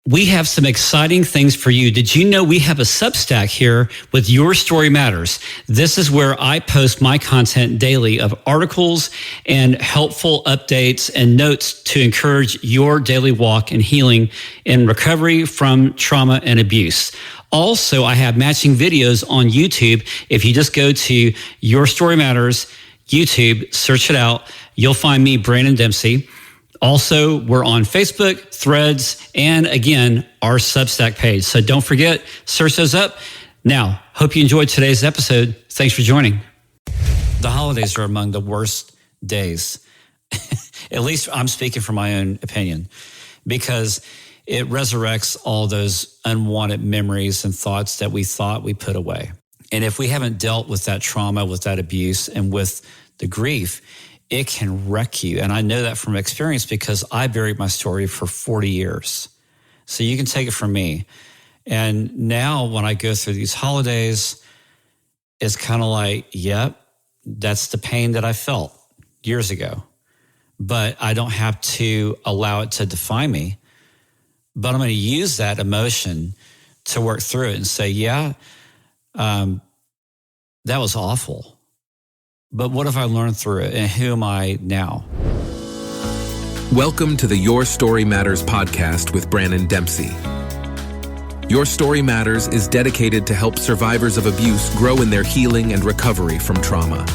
We have some exciting things for you. Did you know we have a Substack here with Your Story Matters? This is where I post my content daily of articles and helpful updates and notes to encourage your daily walk and healing in recovery from trauma and abuse. Also, I have matching videos on YouTube. If you just go to Your Story Matters YouTube, search it out, you'll find me, Branon Dempsey. Also, we're on Facebook, Threads, and again, our Substack page. So don't forget, search those up. Now, hope you enjoyed today's episode. Thanks for joining. The holidays are among the worst days. At least I'm speaking from my own opinion, because it resurrects all those unwanted memories and thoughts that we thought we put away. And if we haven't dealt with that trauma, with that abuse, and with the grief, it can wreck you. And I know that from experience because I buried my story for 40 years. So you can take it from me. And now when I go through these holidays, it's kind of like, yep, that's the pain that I felt years ago. But I don't have to allow it to define me. But I'm going to use that emotion to work through it and say, yeah, that was awful. But what have I learned through it, and who am I now? Welcome to the Your Story Matters podcast with Branon Dempsey. Your Story Matters is dedicated to help survivors of abuse grow in their healing and recovery from trauma.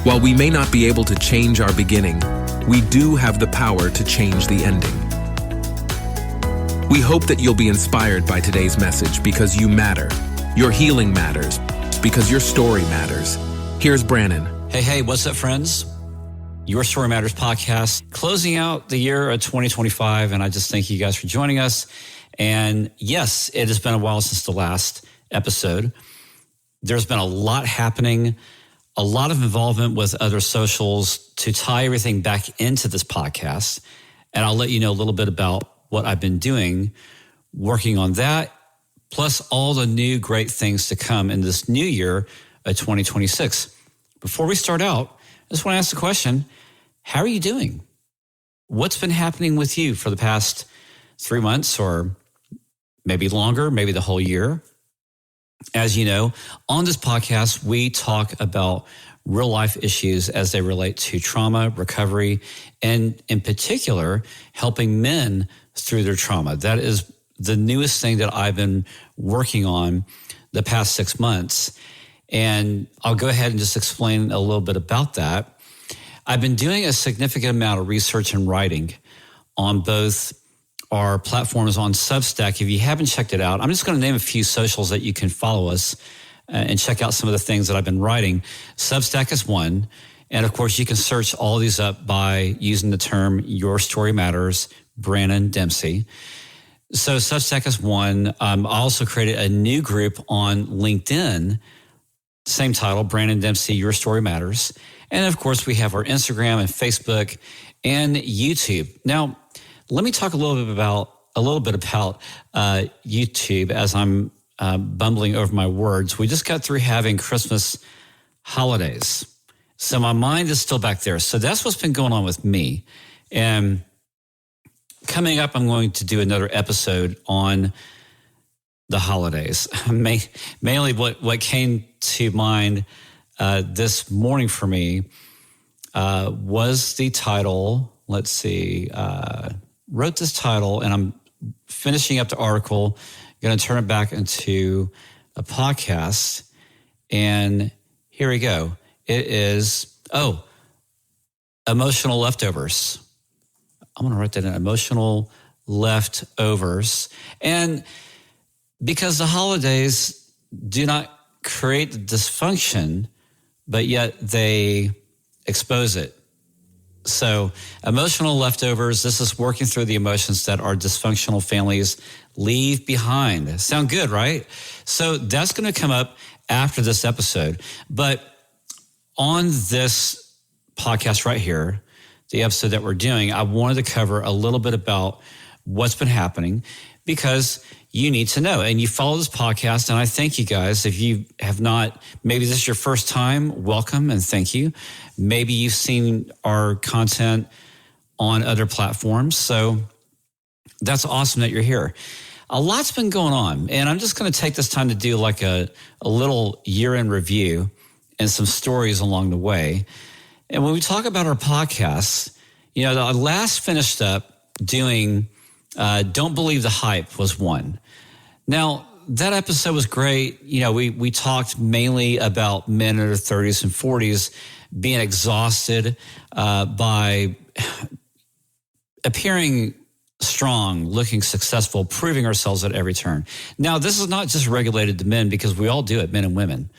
While we may not be able to change our beginning, we do have the power to change the ending. We hope that you'll be inspired by today's message because you matter. Your healing matters because your story matters. Here's Branon. Hey, what's up, friends? Your Story Matters podcast, closing out the year of 2025, and I just thank you guys for joining us. And yes, it has been a while since the last episode. There's been a lot happening, a lot of involvement with other socials to tie everything back into this podcast. And I'll let you know a little bit about what I've been doing, working on that, plus all the new great things to come in this new year of 2026. Before we start out, I just want to ask the question, how are you doing? What's been happening with you for the past 3 months or maybe longer, maybe the whole year? As you know, on this podcast, we talk about real life issues as they relate to trauma, recovery, and in particular, helping men through their trauma. That is the newest thing that I've been working on the past 6 months. And I'll go ahead and just explain a little bit about that. I've been doing a significant amount of research and writing on both our platforms on Substack. If you haven't checked it out, I'm just going to name a few socials that you can follow us and check out some of the things that I've been writing. Substack is one. And of course, you can search all these up by using the term Your Story Matters, Branon Dempsey. So Substack is one. I also created a new group on LinkedIn, same title, Branon Dempsey, Your Story Matters. And of course, we have our Instagram and Facebook and YouTube. Now, let me talk a little bit about YouTube as I'm bumbling over my words. We just got through having Christmas holidays. So my mind is still back there. So that's what's been going on with me. And coming up, I'm going to do another episode on the holidays. Mainly what came to mind this morning for me was the title. Let's see. Wrote this title, and I'm finishing up the article. Going to turn it back into a podcast. And here we go. It is, emotional leftovers. I'm going to write that in, emotional leftovers. And because the holidays do not create the dysfunction, but yet they expose it. So emotional leftovers, this is working through the emotions that our dysfunctional families leave behind. Sound good, right? So that's going to come up after this episode. But on this podcast right here, the episode that we're doing, I wanted to cover a little bit about what's been happening because you need to know. And you follow this podcast, and I thank you guys. If you have not, maybe this is your first time, welcome and thank you. Maybe you've seen our content on other platforms. So That's awesome that you're here. A lot's been going on, and I'm just going to take this time to do like a little year-end review and some stories along the way. And when we talk about our podcasts, I last finished up doing Don't Believe the Hype was one. Now, that episode was great. We talked mainly about men in their 30s and 40s being exhausted by appearing strong, looking successful, proving ourselves at every turn. Now, this is not just regulated to men because we all do it, men and women.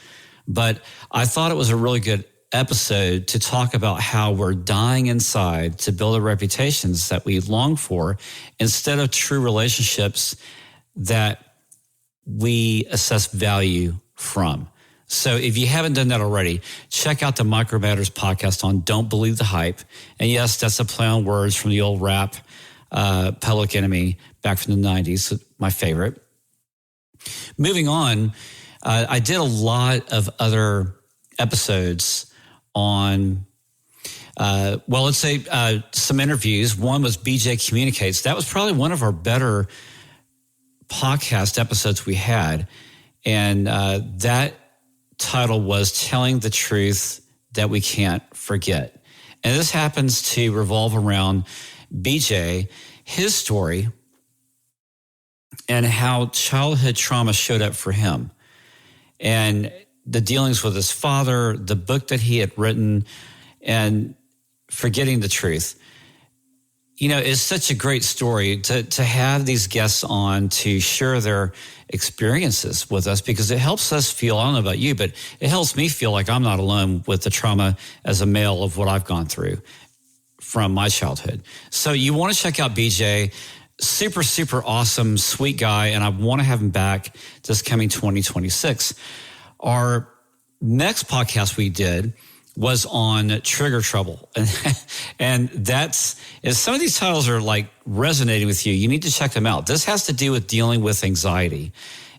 But I thought it was a really good episode to talk about how we're dying inside to build the reputations that we long for instead of true relationships that we assess value from. So if you haven't done that already, check out the Micro Matters podcast on Don't Believe the Hype. And yes, that's a play on words from the old rap, Public Enemy back from the 90s, my favorite. Moving on, I did a lot of other episodes on, let's say some interviews. One was BJ Communicates. That was probably one of our better podcast episodes we had. And that title was Telling the Truth That We Can't Forget. And this happens to revolve around BJ, his story, and how childhood trauma showed up for him. And the dealings with his father, the book that he had written, and forgetting the truth. It's such a great story to have these guests on to share their experiences with us because it helps us feel, I don't know about you, but it helps me feel like I'm not alone with the trauma as a male of what I've gone through from my childhood. So you want to check out BJ. Super, super awesome, sweet guy, and I want to have him back this coming 2026. Our next podcast we did was on trigger trouble. And that's, if some of these titles are like resonating with you, you need to check them out. This has to do with dealing with anxiety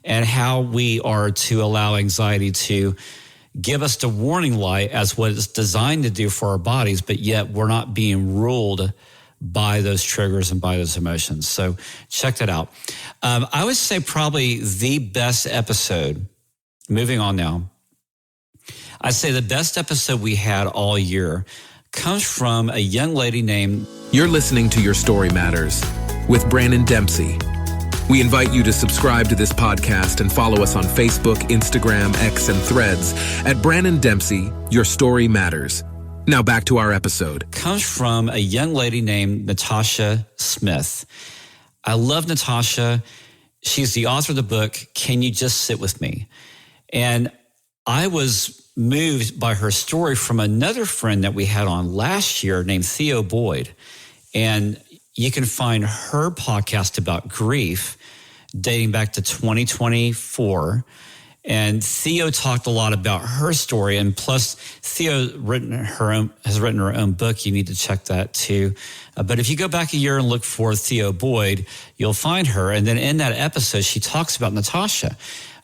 and how we are to allow anxiety to give us the warning light as what it's designed to do for our bodies, but yet we're not being ruled by those triggers and by those emotions. So check that out. I would say probably the best episode, moving on now, I'd say the best episode we had all year comes from a young lady named... You're listening to Your Story Matters with Branon Dempsey. We invite you to subscribe to this podcast and follow us on Facebook, Instagram, X, and Threads at Branon Dempsey, Your Story Matters. Now back to our episode. Comes from a young lady named Natasha Smith. I love Natasha. She's the author of the book, Can You Just Sit With Me? And I was moved by her story from another friend that we had on last year named Theo Boyd. And you can find her podcast about grief dating back to 2024. And Theo talked a lot about her story. And plus, Theo has written her own book. You need to check that too. But if you go back a year and look for Theo Boyd, you'll find her. And then in that episode, she talks about Natasha,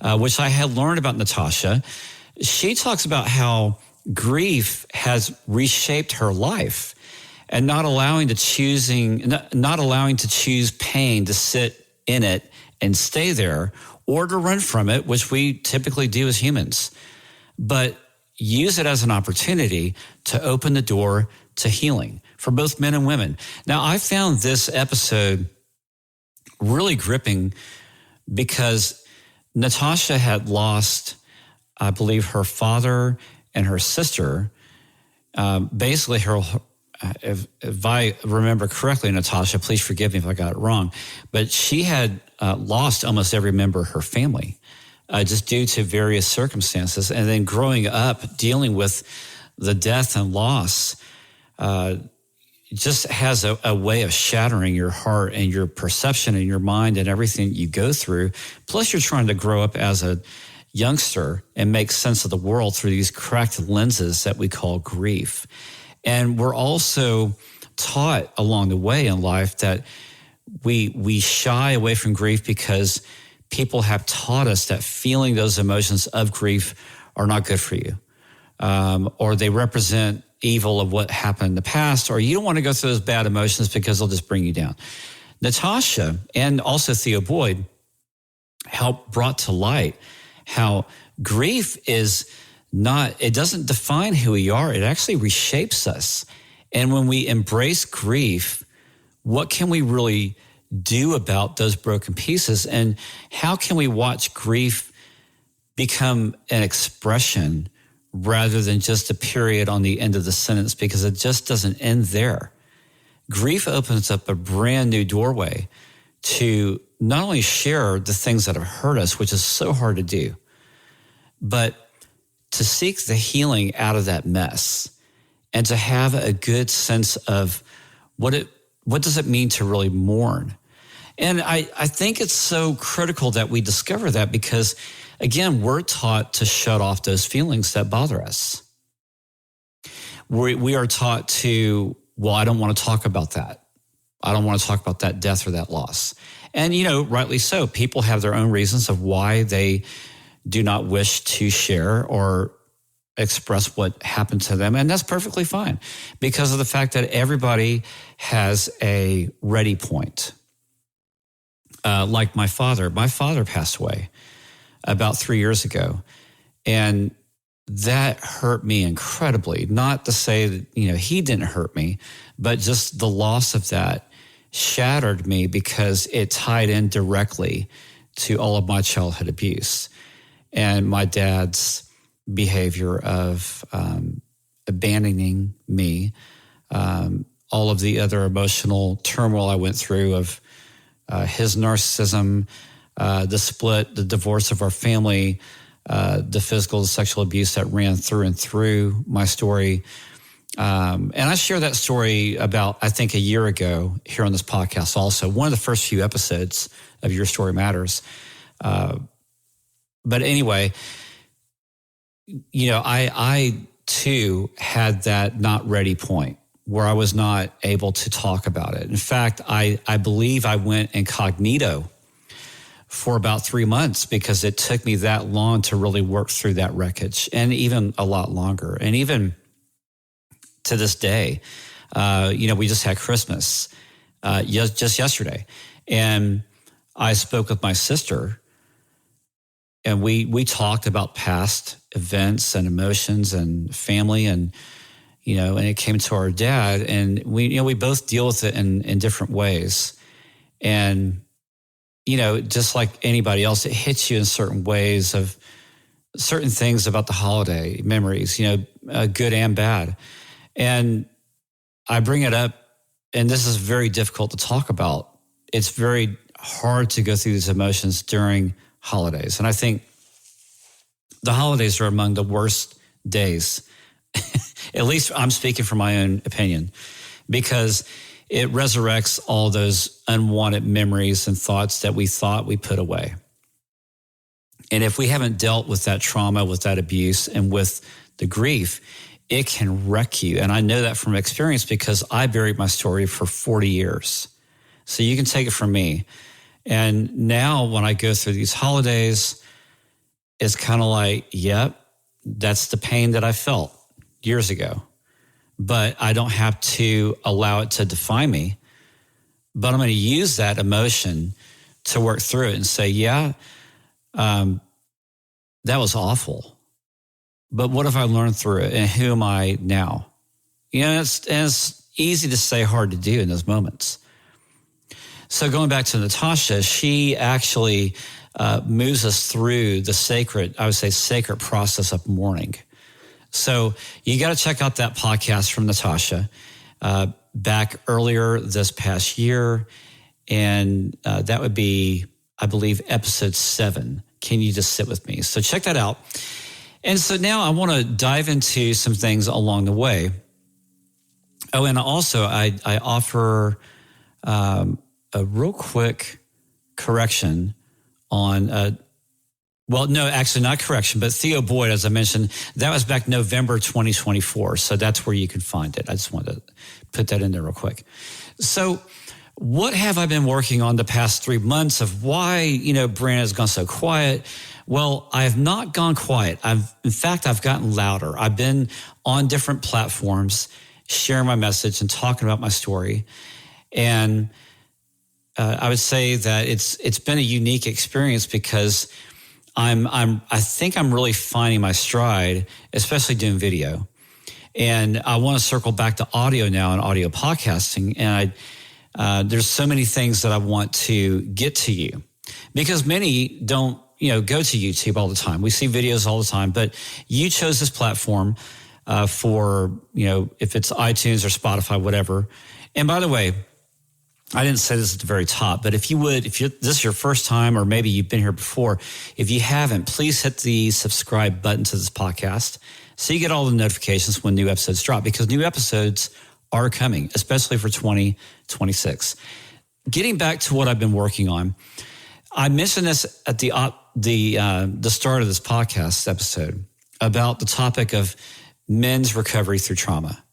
which I had learned about Natasha. She talks about how grief has reshaped her life and not allowing to choose pain, to sit in it and stay there, or to run from it, which we typically do as humans, but use it as an opportunity to open the door to healing for both men and women. Now, I found this episode really gripping because Natasha had lost, I believe, her father and her sister. Basically, if I remember correctly, Natasha, please forgive me if I got it wrong, but she had lost almost every member of her family just due to various circumstances. And then growing up, dealing with the death and loss just has a way of shattering your heart and your perception and your mind and everything you go through. Plus, you're trying to grow up as a youngster and make sense of the world through these cracked lenses that we call grief. And we're also taught along the way in life that we shy away from grief because people have taught us that feeling those emotions of grief are not good for you, or they represent evil of what happened in the past, or you don't want to go through those bad emotions because they'll just bring you down. Natasha and also Theo Boyd brought to light how grief is not, it doesn't define who we are. It actually reshapes us. And when we embrace grief, what can we really do about those broken pieces? And how can we watch grief become an expression rather than just a period on the end of the sentence? Because it just doesn't end there. Grief opens up a brand new doorway to not only share the things that have hurt us, which is so hard to do, but to seek the healing out of that mess and to have a good sense of what does it mean to really mourn. And I think it's so critical that we discover that because, again, we're taught to shut off those feelings that bother us. We are taught to, well, I don't want to talk about that. I don't want to talk about that death or that loss. And, rightly so. People have their own reasons of why they do not wish to share or express what happened to them. And that's perfectly fine because of the fact that everybody has a ready point. Like my father passed away about 3 years ago. And that hurt me incredibly. Not to say that, he didn't hurt me, but just the loss of that shattered me because it tied in directly to all of my childhood abuse and my dad's behavior of abandoning me, all of the other emotional turmoil I went through of his narcissism, the split, the divorce of our family, the physical and sexual abuse that ran through and through my story. And I shared that story about, I think, a year ago here on this podcast also, one of the first few episodes of Your Story Matters. But anyway, I too had that not ready point where I was not able to talk about it. In fact, I believe I went incognito for about 3 months because it took me that long to really work through that wreckage, and even a lot longer. And even to this day, we just had Christmas just yesterday, and I spoke with my sister, and we talked about past events and emotions and family, and and it came to our dad, and we both deal with it in different ways, and just like anybody else, it hits you in certain ways of certain things about the holiday memories, good and bad. And I bring it up, and this is very difficult to talk about. It's very hard to go through these emotions during holidays. And I think the holidays are among the worst days. At least I'm speaking from my own opinion, because it resurrects all those unwanted memories and thoughts that we thought we put away. And if we haven't dealt with that trauma, with that abuse, and with the grief, it can wreck you. And I know that from experience because I buried my story for 40 years. So you can take it from me. And now when I go through these holidays, it's kind of like, yep, that's the pain that I felt years ago. But I don't have to allow it to define me. But I'm going to use that emotion to work through it and say, that was awful. But what have I learned through it? And who am I now? It's easy to say, hard to do in those moments. So going back to Natasha, she actually moves us through the sacred process of mourning. So you got to check out that podcast from Natasha back earlier this past year. And that would be, I believe, episode 7. Can you just sit with me? So check that out. And so now I want to dive into some things along the way. Oh, and also I offer a real quick correction on well, no, actually not correction, but Theo Boyd, as I mentioned, that was back November 2024. So that's where you can find it. I just wanted to put that in there real quick. So what have I been working on the past 3 months of why, Branon has gone so quiet? Well, I have not gone quiet. In fact, I've gotten louder. I've been on different platforms, sharing my message and talking about my story. And I would say that it's been a unique experience because I think I'm really finding my stride, especially doing video. And I want to circle back to audio now and audio podcasting. And there's so many things that I want to get to you because many don't, go to YouTube all the time. We see videos all the time, but you chose this platform for, if it's iTunes or Spotify, whatever. And by the way, I didn't say this at the very top, but if this is your first time, or maybe you've been here before, if you haven't, please hit the subscribe button to this podcast so you get all the notifications when new episodes drop, because new episodes are coming, especially for 2026. Getting back to what I've been working on, I mentioned this at the start of this podcast episode about the topic of men's recovery through trauma.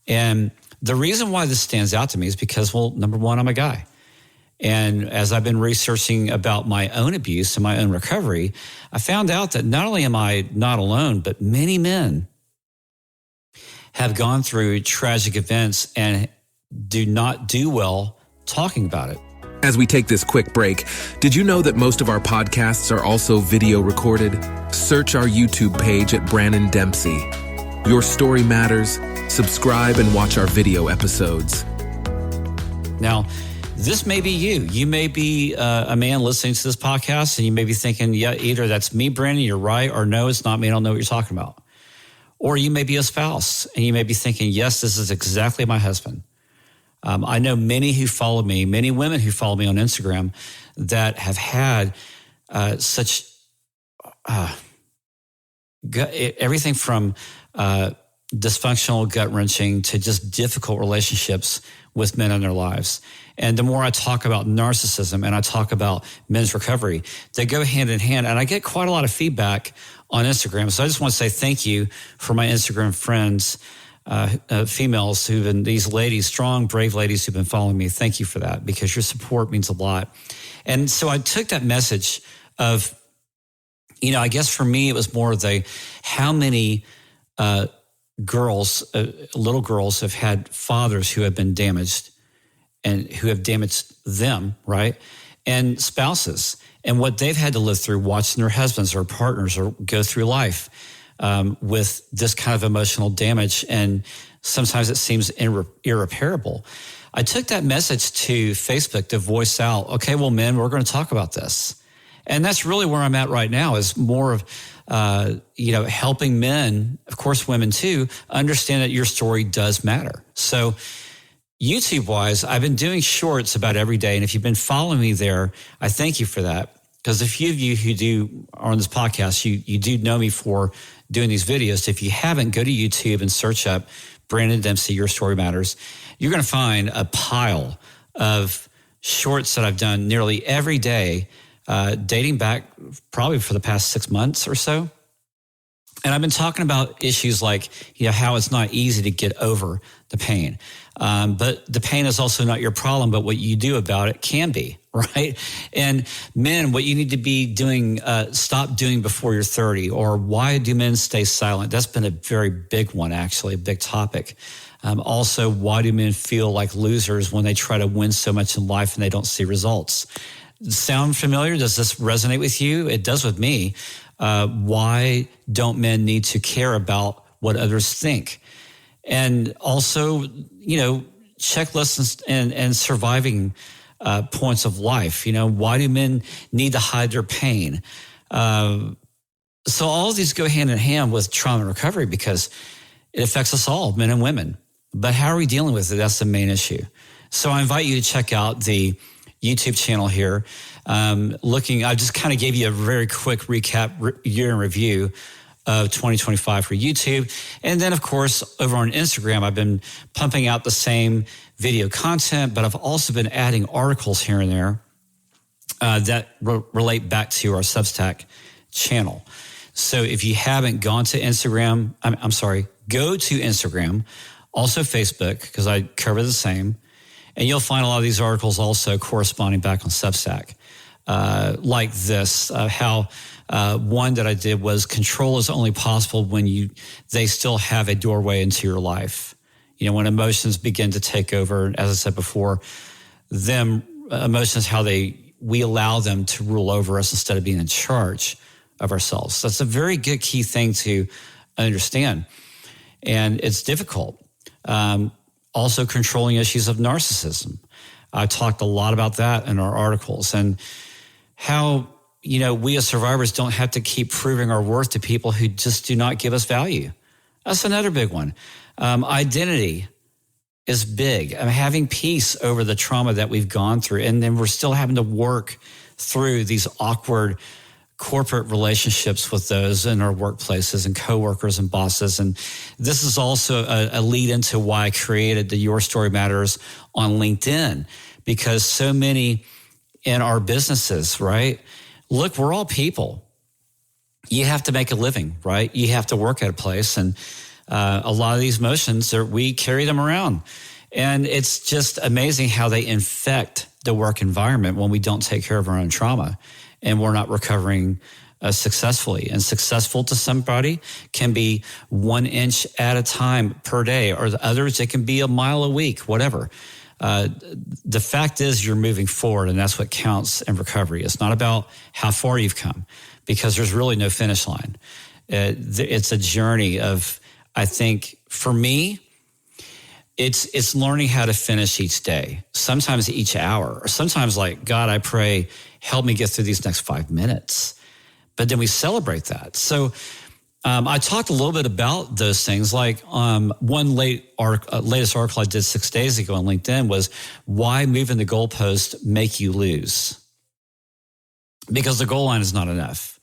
And the reason why this stands out to me is because, well, number one, I'm a guy. And as I've been researching about my own abuse and my own recovery, I found out that not only am I not alone, but many men have gone through tragic events and do not do well talking about it. As we take this quick break, did you know that most of our podcasts are also video recorded? Search our YouTube page at Branon Dempsey. Your story matters. Subscribe and watch our video episodes. Now, this may be you. You may be a man listening to this podcast, and you may be thinking, yeah, either that's me, Brandon, you're right, or no, it's not me, I don't know what you're talking about. Or you may be a spouse, and you may be thinking, yes, this is exactly my husband. I know many who follow me, many women who follow me on Instagram that have had such everything from dysfunctional, gut-wrenching to just difficult relationships with men in their lives. And the more I talk about narcissism and I talk about men's recovery, they go hand in hand. And I get quite a lot of feedback on Instagram. So I just want to say thank you for my Instagram friends, females who've been, these ladies, strong, brave ladies who've been following me. Thank you for that, because your support means a lot. And so I took that message of, I guess for me, it was more of how many little girls have had fathers who have been damaged and who have damaged them, right? And spouses, and what they've had to live through watching their husbands or partners or go through life with this kind of emotional damage. And sometimes it seems irreparable. I took that message to Facebook to voice out, okay, well, men, we're going to talk about this. And that's really where I'm at right now, is more of, helping men, of course, women too, understand that your story does matter. So YouTube-wise, I've been doing shorts about every day. And if you've been following me there, I thank you for that. Because a few of you who are on this podcast, you do know me for doing these videos. If you haven't, go to YouTube and search up Branon Dempsey, Your Story Matters. You're going to find a pile of shorts that I've done nearly every day, dating back probably for the past 6 months or so. And I've been talking about issues like, how it's not easy to get over the pain. But the pain is also not your problem, but what you do about it can be, right? And men, what you need to be doing, stop doing before you're 30, or why do men stay silent? That's been a very big one, actually, a big topic. Also, why do men feel like losers when they try to win so much in life and they don't see results? Sound familiar? Does this resonate with you? It does with me. Why don't men need to care about what others think? And also, checklists and surviving points of life. Why do men need to hide their pain? So all of these go hand in hand with trauma recovery, because it affects us all, men and women. But how are we dealing with it? That's the main issue. So I invite you to check out the YouTube channel here. I just kind of gave you a very quick recap, year in review of 2025 for YouTube. And then, of course, over on Instagram, I've been pumping out the same video content, but I've also been adding articles here and there that relate back to our Substack channel. So if you haven't gone to Instagram, go to Instagram, also Facebook, because I cover the same. And you'll find a lot of these articles also corresponding back on Substack. Like this, how one that I did was control is only possible when they still have a doorway into your life. When emotions begin to take over, as I said before, them emotions, how we allow them to rule over us instead of being in charge of ourselves. That's a very good key thing to understand. And it's difficult. Also controlling issues of narcissism. I talked a lot about that in our articles, and how, we as survivors don't have to keep proving our worth to people who just do not give us value. That's another big one. Identity is big. Having peace over the trauma that we've gone through, and then we're still having to work through these awkward corporate relationships with those in our workplaces and coworkers and bosses. And this is also a lead into why I created the Your Story Matters on LinkedIn, because so many in our businesses, right? Look, we're all people. You have to make a living, right? You have to work at a place. And a lot of these emotions, we carry them around. And it's just amazing how they infect the work environment when we don't take care of our own trauma and we're not recovering successfully. And successful to somebody can be 1 inch at a time per day, or the others, it can be a mile a week, whatever. The fact is you're moving forward, and that's what counts in recovery. It's not about how far you've come, because there's really no finish line. It's a journey of, I think, for me, it's learning how to finish each day, sometimes each hour, or sometimes like, God, I pray, help me get through these next 5 minutes. But then we celebrate that. So I talked a little bit about those things. Like one latest article I did 6 days ago on LinkedIn was, why moving the goalpost make you lose? Because the goal line is not enough.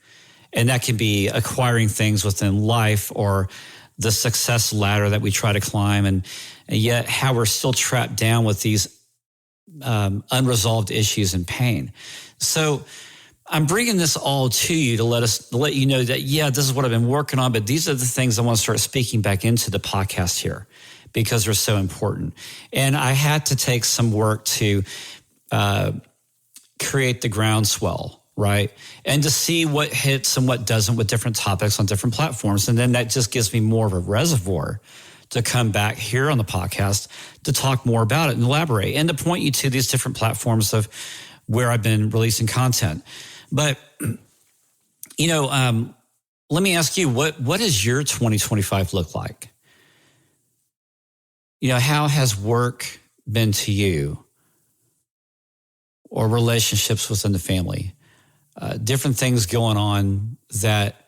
And that can be acquiring things within life, or the success ladder that we try to climb, and yet how we're still trapped down with these unresolved issues and pain. So I'm bringing this all to you to let you know that, yeah, this is what I've been working on, but these are the things I want to start speaking back into the podcast here, because they're so important. And I had to take some work to create the groundswell, right? And to see what hits and what doesn't with different topics on different platforms. And then that just gives me more of a reservoir to come back here on the podcast to talk more about it and elaborate, and to point you to these different platforms of where I've been releasing content. But, let me ask you, what does your 2025 look like? How has work been to you, or relationships within the family? Different things going on that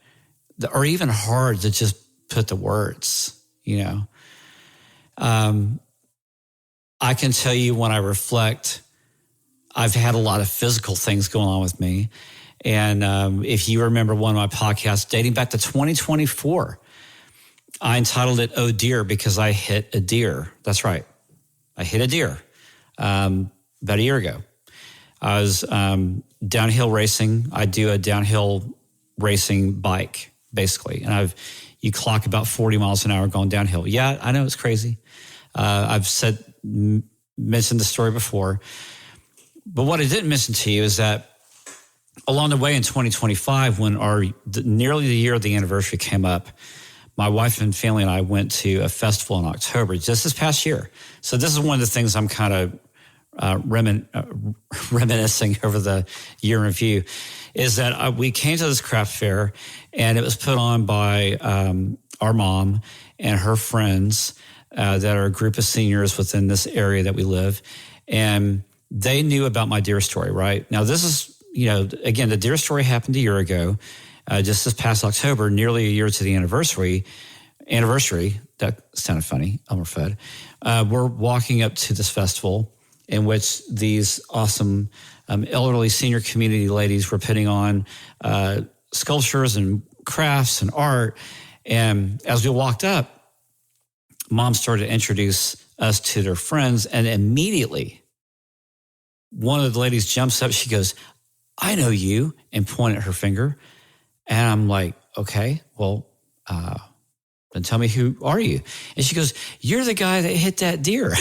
are even hard to just put to words, I can tell you, when I reflect, I've had a lot of physical things going on with me. And if you remember one of my podcasts dating back to 2024, I entitled it, "Oh Dear," because I hit a deer. That's right. I hit a deer about a year ago. I was downhill racing. I do a downhill racing bike, basically. And you clock about 40 miles an hour going downhill. Yeah, I know it's crazy. I've mentioned the story before. But what I didn't mention to you is that along the way in 2025, when nearly the year of the anniversary came up, my wife and family and I went to a festival in October, just this past year. So this is one of the things I'm kind of reminiscing over the year in review, is that we came to this craft fair, and it was put on by our mom and her friends that are a group of seniors within this area that we live. And they knew about my deer story, right? Now, this is, again, the deer story happened a year ago, just this past October, nearly a year to the anniversary. That sounded funny, Elmer Fudd. We're walking up to this festival in which these awesome elderly senior community ladies were putting on sculptures and crafts and art. And as we walked up, Mom started to introduce us to their friends, and immediately one of the ladies jumps up. She goes, "I know you," and pointed at her finger. And I'm like, "Okay, well, then tell me, who are you?" And she goes, "You're the guy that hit that deer."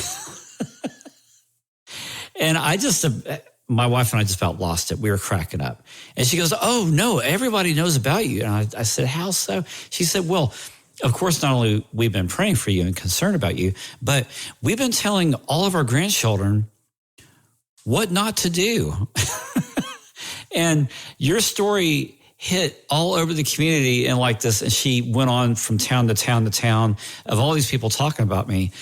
And my wife and I just about lost it. We were cracking up. And she goes, "Oh, no, everybody knows about you." And I said, "How so?" She said, "Well, of course, not only we've been praying for you and concerned about you, but we've been telling all of our grandchildren what not to do. And your story hit all over the community and like this. And she went on from town to town to town of all these people talking about me.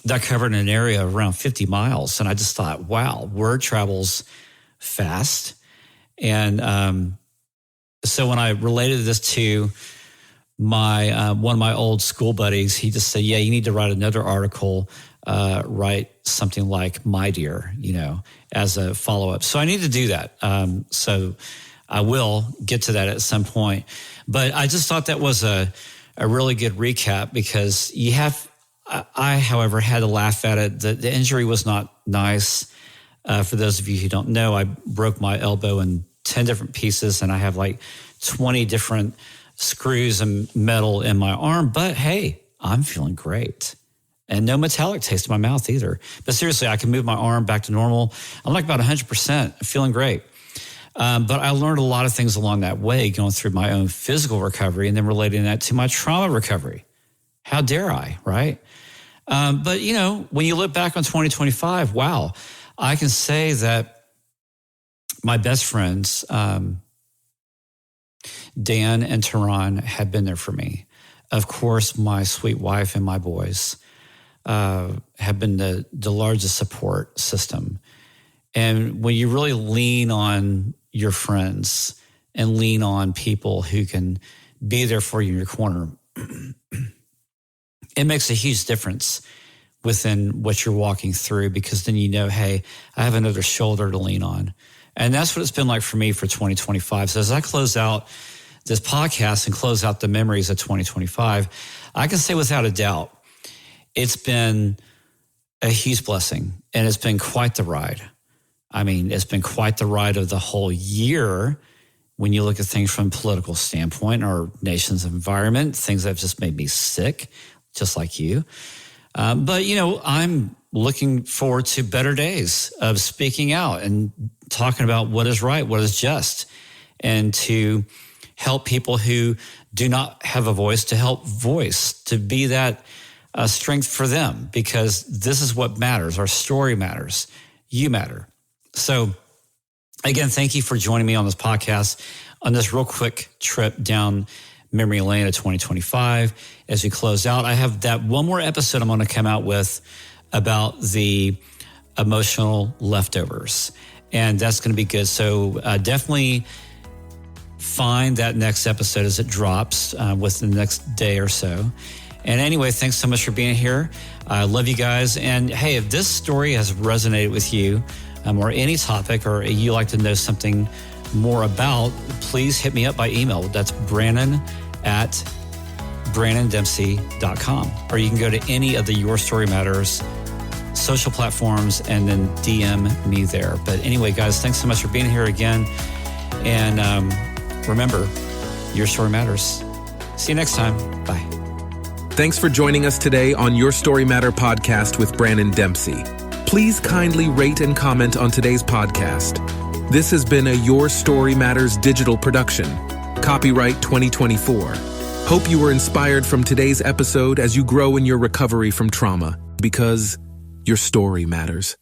That covered an area of around 50 miles. And I just thought, wow, word travels fast. And so when I related this to my one of my old school buddies, he just said, yeah, you need to write another article, write something like My Dear, as a follow-up. So I need to do that. So I will get to that at some point. But I just thought that was a really good recap because I, however, had to laugh at it. The injury was not nice. For those of you who don't know, I broke my elbow in 10 different pieces and I have like 20 different screws and metal in my arm. But hey, I'm feeling great. And no metallic taste in my mouth either. But seriously, I can move my arm back to normal. I'm like about 100%, feeling great. But I learned a lot of things along that way, going through my own physical recovery and then relating that to my trauma recovery. How dare I, right? But, when you look back on 2025, wow, I can say that my best friends, Dan and Tehran, have been there for me. Of course, my sweet wife and my boys have been the largest support system. And when you really lean on your friends and lean on people who can be there for you in your corner, it makes a huge difference within what you're walking through because then hey, I have another shoulder to lean on. And that's what it's been like for me for 2025. So as I close out this podcast and close out the memories of 2025, I can say without a doubt, it's been a huge blessing and it's been quite the ride. I mean, it's been quite the ride of the whole year when you look at things from a political standpoint, our nation's environment, things that have just made me sick, just like you. But, I'm looking forward to better days of speaking out and talking about what is right, what is just, and to help people who do not have a voice, to help voice, to be that strength for them, because this is what matters. Our story matters. You matter. So again, thank you for joining me on this podcast on this real quick trip down memory lane of 2025. As we close out, I have that one more episode I'm going to come out with about the emotional leftovers. And that's going to be good. So definitely find that next episode as it drops within the next day or so. And anyway, thanks so much for being here. I love you guys. And hey, if this story has resonated with you or any topic, or you like to know something more about, please hit me up by email. That's Branon@BranonDempsey.com. Or you can go to any of the Your Story Matters social platforms and then DM me there. But anyway, guys, thanks so much for being here again. And remember, your story matters. See you next time. Bye. Thanks for joining us today on Your Story Matter podcast with Branon Dempsey. Please kindly rate and comment on today's podcast. This has been a Your Story Matters digital production. Copyright 2024. Hope you were inspired from today's episode as you grow in your recovery from trauma, because your story matters.